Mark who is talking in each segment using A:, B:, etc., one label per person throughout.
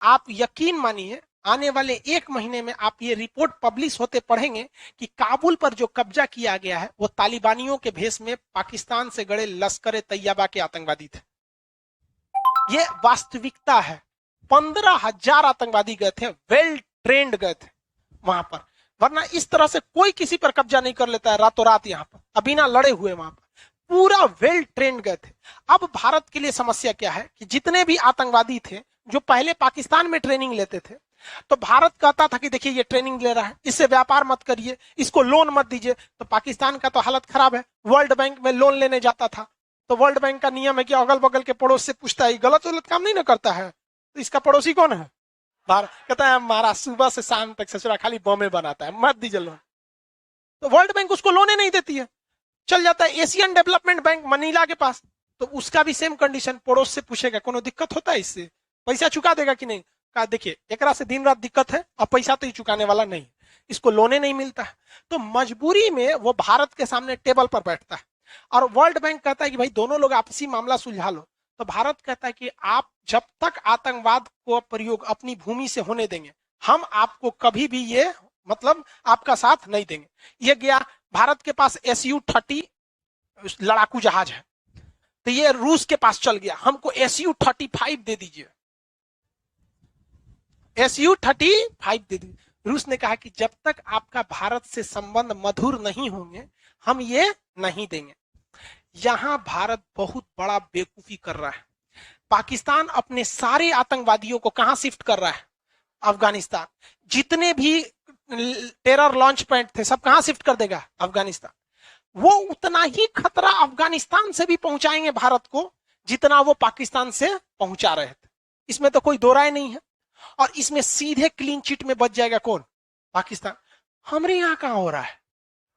A: आप यकीन मानिए आने वाले 1 महीने में आप ये रिपोर्ट पब्लिश होते पढ़ेंगे कि काबुल पर जो कब्जा किया गया है वो तालिबानियों के भेष में पाकिस्तान से गड़े लश्कर तैयबा के आतंकवादी थे। ये वास्तविकता है। 15,000 आतंकवादी गए थे, वेल ट्रेंड गए थे वहां पर, वरना इस तरह से कोई किसी पर कब्जा नहीं कर लेता है रातों रात। यहाँ पर बिना लड़े हुए वहां पर पूरा वेल ट्रेंड गए थे। अब भारत के लिए समस्या क्या है कि जितने भी आतंकवादी थे जो पहले पाकिस्तान में ट्रेनिंग लेते थे, तो भारत कहता था कि देखिए ये ट्रेनिंग ले रहा है, इससे व्यापार मत करिए, इसको लोन मत दीजिए। तो पाकिस्तान का तो हालत खराब है, वर्ल्ड बैंक में लोन लेने जाता था तो वर्ल्ड बैंक का नियम है कि अगल बगल के पड़ोस से पूछता है गलत गलत काम नहीं ना करता है, तो इसका पड़ोसी कौन है? भारत कहता है हमारा सुबह से शाम तक ससुरा खाली बॉम्बे बनाता है, मत दीजिए लोन। तो वर्ल्ड बैंक उसको लोने नहीं देती है, चल जाता है एशियन डेवलपमेंट बैंक मनीला के पास, तो उसका भी सेम कंडीशन, पड़ोस से पूछेगा कोनो दिक्कत होता है इससे, पैसा चुका देगा कि नहीं? कहा देखिए एकरा से दिन रात दिक्कत है और पैसा तो ही चुकाने वाला नहीं, इसको लोने नहीं मिलता है। तो मजबूरी में वो भारत के सामने टेबल पर बैठता है और वर्ल्ड बैंक कहता है कि भाई दोनों लोग आपसी मामला सुलझा लो। तो भारत कहता है कि आप जब तक आतंकवाद को प्रयोग अपनी भूमि से होने देंगे, हम आपको कभी भी ये मतलब आपका साथ नहीं देंगे। ये गया, भारत के पास SU-30 लड़ाकू जहाज है, तो ये रूस के पास चल गया, हमको SU-35 दे दीजिए, SU-35 दे दीजिए। रूस ने कहा कि जब तक आपका भारत से संबंध मधुर नहीं होंगे हम ये नहीं देंगे। यहां भारत बहुत बड़ा बेवकूफी कर रहा है। पाकिस्तान अपने सारे आतंकवादियों को कहां शिफ्ट कर रहा है? अफगानिस्तान। जितने भी टेरर लॉन्च पॉइंट थे सब कहां शिफ्ट कर देगा? अफगानिस्तान। वो उतना ही खतरा अफगानिस्तान से भी पहुंचाएंगे भारत को जितना वो पाकिस्तान से पहुंचा रहे थे, इसमें तो कोई दो राय नहीं है। और इसमें सीधे क्लीन चिट में बच जाएगा कौन? पाकिस्तान। हमारे यहां कहां हो रहा है?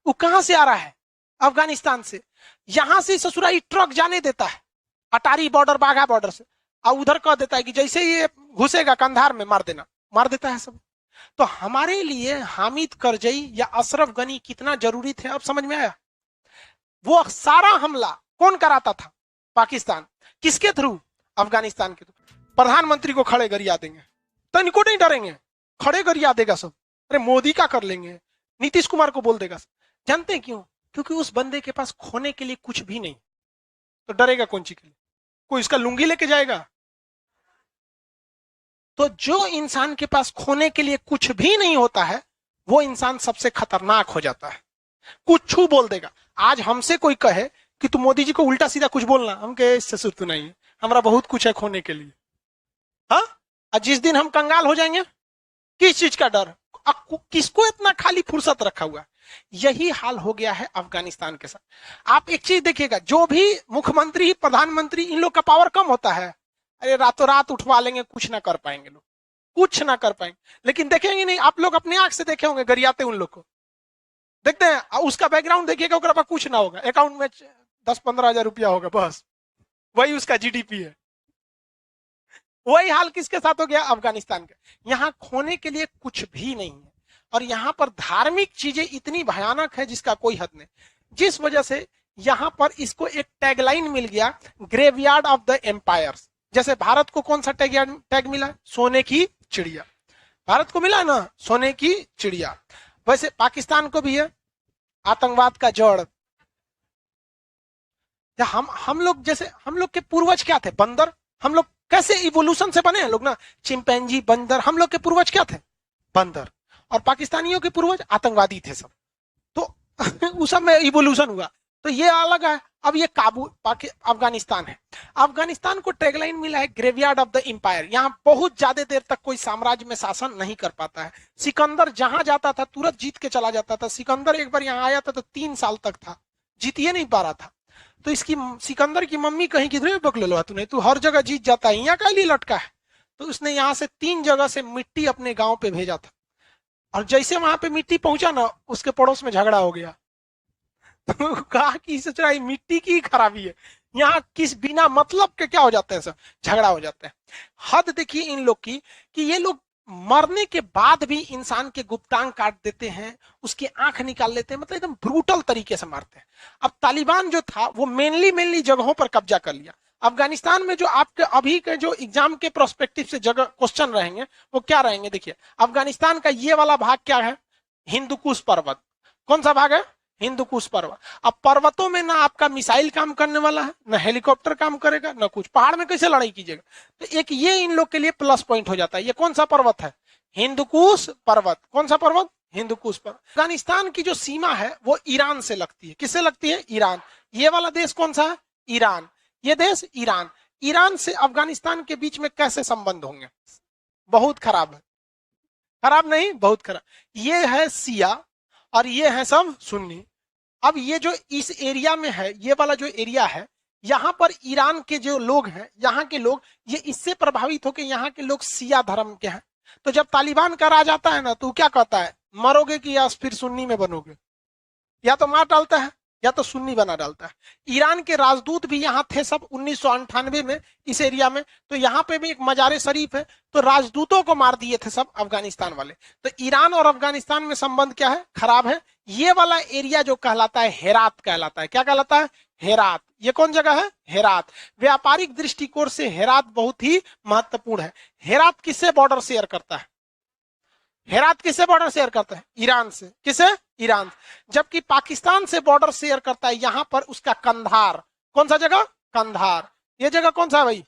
A: वो कहां से आ रहा है? अफगानिस्तान से। यहां से ससुराई ट्रक जाने देता है अटारी बॉर्डर, बाघा बॉर्डर से, और उधर कह देता है कि जैसे ये घुसेगा कंधार में मार देना, मार देता है सब। तो हमारे लिए हामिद करजई या अशरफ गनी कितना जरूरी थे अब समझ में आया। वो सारा हमला कौन कराता था? पाकिस्तान। किसके थ्रू? अफगानिस्तान के थ्रू। प्रधानमंत्री को खड़े गरिया देंगे, तो इनको नहीं डरेंगे, खड़े गरिया देगा सब। अरे मोदी का कर लेंगे, नीतीश कुमार को बोल देगा। जानते हैं क्यों? क्योंकि उस बंदे के पास खोने के लिए कुछ भी नहीं, तो डरेगा कौन सी के लिए? कोई इसका लुंगी लेके जाएगा? तो जो इंसान के पास खोने के लिए कुछ भी नहीं होता है वो इंसान सबसे खतरनाक हो जाता है। कुछ बोल देगा। आज हमसे कोई कहे कि तू मोदी जी को उल्टा सीधा कुछ बोलना, हम कहे ससुर तू नहीं, हमारा बहुत कुछ है खोने के लिए। हाँ, और जिस दिन हम कंगाल हो जाएंगे, किस चीज का डर? किसको इतना खाली फुर्सत रखा हुआ? यही हाल हो गया है अफगानिस्तान के साथ। आप एक चीज देखिएगा, जो भी मुख्यमंत्री प्रधानमंत्री इन लोग का पावर कम होता है, अरे रातों रात उठवा लेंगे, कुछ ना कर पाएंगे लोग, कुछ ना कर पाएंगे। लेकिन देखेंगे नहीं, आप लोग अपने आंख से देखे होंगे गरियाते उन लोग को, देखते हैं उसका बैकग्राउंड देखिएगा, उसके पास कुछ ना होगा, अकाउंट में 10-15 हजार रुपया होगा बस, वही उसका GDP है। वही हाल किसके साथ हो गया? अफगानिस्तान के। यहां खोने के लिए कुछ भी नहीं है और यहां पर धार्मिक चीजें इतनी भयानक है जिसका कोई हद नहीं, जिस वजह से यहां पर इसको एक टैगलाइन मिल गया, ग्रेवयार्ड ऑफ द एम्पायर्स। जैसे भारत को कौन सा टैग मिला? सोने की चिड़िया। भारत को मिला ना सोने की चिड़िया, वैसे पाकिस्तान को भी है आतंकवाद का जड़। हम लोग जैसे, हम लोग के पूर्वज क्या थे? बंदर। हम लोग कैसे इवोल्यूशन से बने हैं लोग ना, चिंपैंजी, बंदर, हम लोग के पूर्वज क्या थे? बंदर। और पाकिस्तानियों के पूर्वज आतंकवादी थे सब, तो उस सब में इवोल्यूशन हुआ। तो ये अलग है। अब ये अफगानिस्तान है। अफगानिस्तान को टैगलाइन मिला है ग्रेवयार्ड ऑफ द एम्पायर। यहां बहुत ज्यादा देर तक कोई साम्राज्य में शासन नहीं कर पाता है। सिकंदर जहां जाता था तुरंत जीत के चला जाता था। सिकंदर एक बार यहाँ आया था तो 3 साल तक था, जीतिए नहीं पा रहा था। तो इसकी सिकंदर की मम्मी कहीं किधर बकले लो तूने, तू हर जगह जीत जाता है, यहाँ का लिए लटका है। तो उसने यहाँ से 3 जगह से मिट्टी अपने गांव पे भेजा था, और जैसे वहां पे मिट्टी पहुंचा ना, उसके पड़ोस में झगड़ा हो गया। तो कहा कि सोच रहा है मिट्टी की खराबी है, यहाँ किस बिना मतलब के क्या हो जाता है, सब झगड़ा हो जाता है। हद देखिए इन लोग की कि ये लोग मरने के बाद भी इंसान के गुप्तांग काट देते हैं, उसकी आंख निकाल लेते हैं, मतलब एकदम ब्रूटल तरीके से मारते हैं। अब तालिबान जो था वो मेनली जगहों पर कब्जा कर लिया। अफगानिस्तान में जो आपके अभी के जो एग्जाम के प्रोस्पेक्टिव से जगह क्वेश्चन रहेंगे वो क्या रहेंगे, देखिए अफगानिस्तान का ये वाला भाग क्या है, हिंदू कुश पर्वत। कौन सा भाग है, हिंदू कुश पर्वत। अब पर्वतों में ना आपका मिसाइल काम करने वाला है, ना हेलीकॉप्टर काम करेगा, ना कुछ, पहाड़ में कैसे लड़ाई कीजिएगा। तो एक ये इन लोग के लिए प्लस पॉइंट हो जाता है। ये कौन सा पर्वत है, हिंदू कुश पर्वत। कौन सा पर्वत, हिंदू कुश पर्वत। अफगानिस्तान की जो सीमा है वो ईरान से लगती है। किससे लगती है, ईरान। ये वाला देश कौन सा है, ईरान। ये देश ईरान। ईरान से अफगानिस्तान के बीच में कैसे संबंध होंगे, बहुत खराब है। खराब नहीं, बहुत खराब। ये है सिया और ये है सब सुन्नी। अब ये जो इस एरिया में है, ये वाला जो एरिया है, यहाँ पर ईरान के जो लोग हैं, यहाँ के लोग, ये इससे प्रभावित होकर यहाँ के लोग सिया धर्म के हैं। तो जब तालिबान का राज आता है ना, तो क्या कहता है, मरोगे कि या फिर सुन्नी में बनोगे, या तो मार डालता है या तो सुन्नी बना डालता है। ईरान के राजदूत भी यहाँ थे सब 1998 में इस एरिया में। तो यहाँ पे भी एक मजारे शरीफ है, तो राजदूतों को मार दिए थे सब अफगानिस्तान वाले। तो ईरान और अफगानिस्तान में संबंध क्या है, खराब है। ये वाला एरिया जो कहलाता है हेरात कहलाता है। क्या कहलाता है, हेरात। ये कौन जगह है, हेरात। व्यापारिक दृष्टिकोण से हेरात बहुत ही महत्वपूर्ण है। हेरात किससे बॉर्डर शेयर करता है, हेरात किससे बॉर्डर शेयर करता है, ईरान से। किसे, ईरान। जबकि पाकिस्तान से बॉर्डर शेयर करता है यहाँ पर उसका कंधार। कौन सा जगह, कंधार। ये जगह कौन सा है भाई,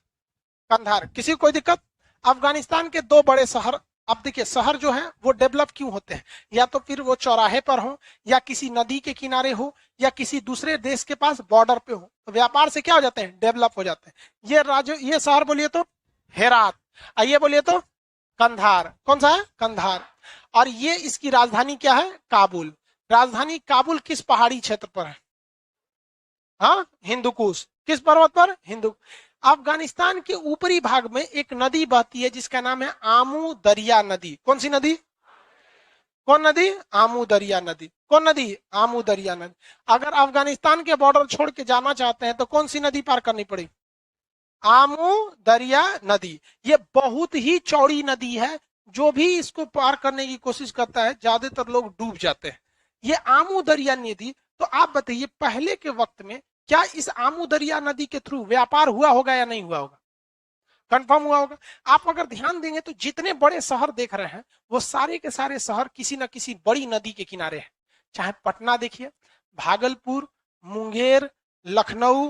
A: कंधार। किसी को कोई दिक्कत। अफगानिस्तान के दो बड़े शहर, अब देखिए शहर जो है वो डेवलप क्यों होते हैं, या तो फिर वो चौराहे पर हो, या किसी नदी के किनारे हो, या किसी दूसरे देश के पास बॉर्डर पे हो। तो व्यापार से क्या हो जाते हैं, डेवलप हो जाते हैं। ये राज्य, ये शहर बोलिए तो हेरात, आइए बोलिए तो कंधार। कौन सा है, कंधार। और ये इसकी राजधानी क्या है, काबुल। राजधानी काबुल किस पहाड़ी क्षेत्र पर है, हाँ, हिंदुकुश। किस पर्वत पर, हिंदू। अफगानिस्तान के ऊपरी भाग में एक नदी बहती है जिसका नाम है आमू दरिया नदी। कौन सी नदी, कौन नदी, आमू दरिया नदी। कौन नदी, आमू दरिया नदी। अगर अफगानिस्तान के बॉर्डर छोड़ के जाना चाहते हैं तो कौन सी नदी पार करनी पड़ेगी, आमू दरिया नदी। ये बहुत ही चौड़ी नदी है, जो भी इसको पार करने की कोशिश करता है ज्यादातर लोग डूब जाते हैं। ये आमू दरिया नदी। तो आप बताइए पहले के वक्त में क्या इस आमू दरिया नदी के थ्रू व्यापार हुआ होगा या नहीं हुआ होगा, कंफर्म हुआ होगा। आप अगर ध्यान देंगे तो जितने बड़े शहर देख रहे हैं वो सारे के सारे शहर किसी न किसी बड़ी नदी के किनारे हैं। चाहे पटना देखिए, भागलपुर, मुंगेर, लखनऊ,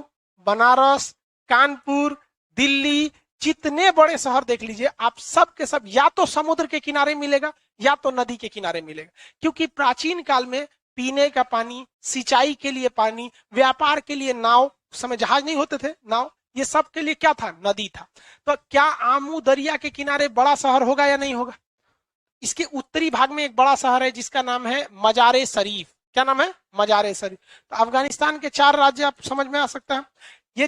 A: बनारस, कानपुर, दिल्ली, जितने बड़े शहर देख लीजिए आप, सब के सब या तो समुद्र के किनारे मिलेगा या तो नदी के किनारे मिलेगा। क्योंकि प्राचीन काल में पीने का पानी, सिंचाई के लिए पानी, व्यापार के लिए नाव, उस समय जहाज नहीं होते थे, नाव, ये सब के लिए क्या था, नदी था। तो क्या आमू दरिया के किनारे बड़ा शहर होगा या नहीं होगा। इसके उत्तरी भाग में एक बड़ा शहर है जिसका नाम है मजारे शरीफ। क्या नाम है, मजारे शरीफ। तो अफगानिस्तान के 4 राज्य आप समझ में आ सकता है।